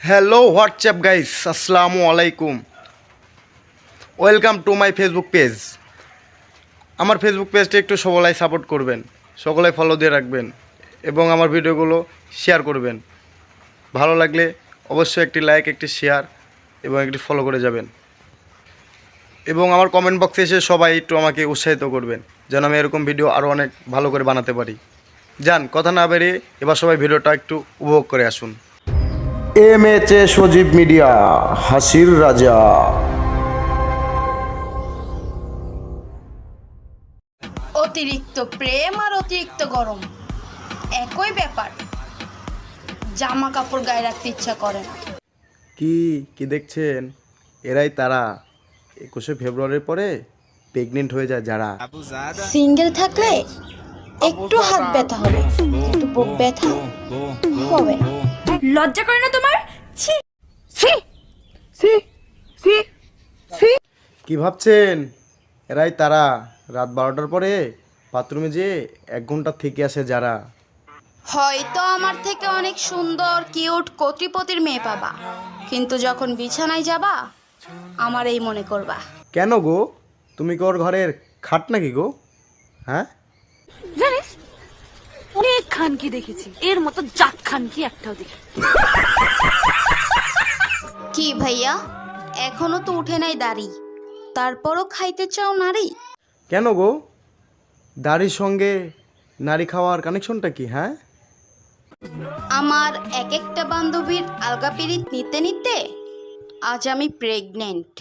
Hello WhatsApp guys, আসসালামু আলাইকুম। Welcome to my Facebook page. আমার ফেসবুক পেজটা একটু সকলাই সাপোর্ট করবেন, সকলাই ফলো দিয়ে রাখবেন এবং আমার ভিডিওগুলো শেয়ার করবেন। ভালো লাগলে অবশ্যই একটি লাইক, একটি শেয়ার এবং একটি ফলো করে যাবেন। এবং আমার কমেন্ট বক্সে এসে সবাই একটু আমাকে উৎসাহিত করবেন যেন আমি এরকম ভিডিও আরও অনেক ভালো করে বানাতে পারি। যান কথা না বেরিয়ে এবার সবাই ভিডিওটা একটু উপভোগ করে আসুন। MH সজীব মিডিয়া, হাসির রাজা। অতিরিক্ত প্রেম আর অতিরিক্ত গরম একই ব্যাপার। জামা কাপড় গায়ে রাখতে ইচ্ছা করে না। কি দেখছেন? এরাই তারা 21শে ফেব্রুয়ারির পরে প্রেগনেন্ট হয়ে যায় যারা। সিঙ্গেল থাকলে একটু হাত ব্যথা হবে, কিন্তু বুক ব্যথা হবে না। লজ্জা করে না তোমার? ছি কি ভাবছেন? এরাই তারা রাত 12টার পরে বাথরুমে যেয়ে 1 ঘন্টা থেকে আসে যারা। হয়তো আমার থেকে অনেক সুন্দর কিউট কোটিপতির মেয়ে পাবা, কিন্তু যখন বিছানায় যাবা আমার এই মনে করবা। কেন গো? তুমি কি ওর ঘরের খাট নাকি গো? হ্যাঁ, জানিস অনেক খানকি দেখেছি, এর মতো জাত খানকি একটাও দেখি। কি ভাইয়া, এখনো তো উঠে নাই দাড়ি, তারপরও খাইতে চাও নারী? কেন গো? দাড়ির সঙ্গে নারী খাওয়ার কানেকশনটা কি? হ্যাঁ, আমার এক একটা বান্ধবীর আলগা পিরিত নিতে নিতে আজ আমি প্রেগনেন্ট।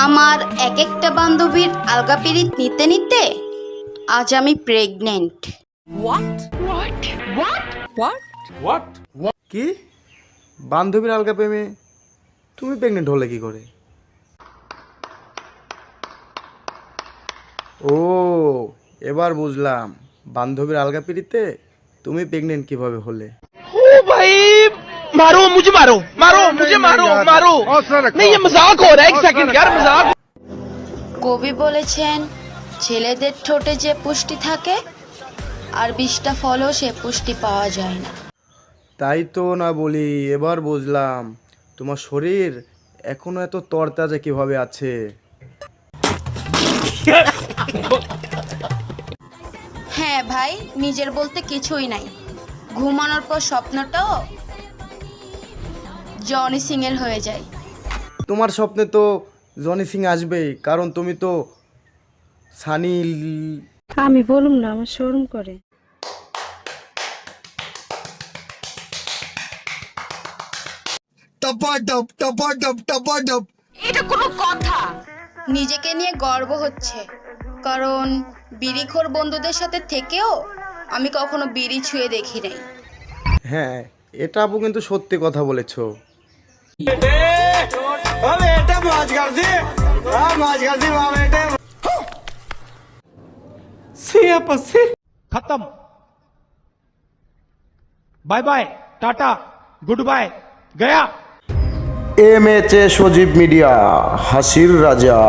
আমার এক একটা বান্ধবীর আলগা পিরিত নিতে নিতে আজ আমি প্রেগনেন্ট। কি বান্ধবীর আলগা প্রেমে তুমি প্রেগনেন্ট হলে কি করে? ও, এবার বুঝলাম বান্ধবীর আলগা পিড়িতে তুমি প্রেগনেন্ট কিভাবে হলে। ओ भाई मारो मुझे, मारो मारो मुझे, मारो मारो नहीं, ये मजाक हो रहा है। एक सेकंड यार, मजाक। কবি বলেছেন, ছেলেদের ঠোঁটে যে পুষ্টি থাকে আর 20টা ফলও সে পুষ্টি পাওয়া যায় না। তাই তো না বলি, এবার বুঝলাম তোমার শরীর এখনো এত তরতাজা কিভাবে আছে। হ্যাঁ ভাই, নিজের বলতে কিছুই নাই। ঘুমানোর পর স্বপ্নটাও জনি সিং এর হয়ে যায়। তোমার স্বপ্নে তো জনি সিং আসবেই, কারণ তুমি তো সানি। আমি বলুম না, আমার শরম করে। এটা কোনো কথা? নিজেকে নিয়ে গর্ব হচ্ছে, কারণ বিড়িখোর বন্ধুদের সাথে থেকেও আমি কখনো বিড়ি ছুঁয়ে দেখি নাই। হ্যাঁ, এটা আপু কিন্তু সত্যি কথা বলেছো। खत्म, बाय बाय, टाटा, गुड बाय, गया। MH সজীব মিডিয়া, হাসির রাজা।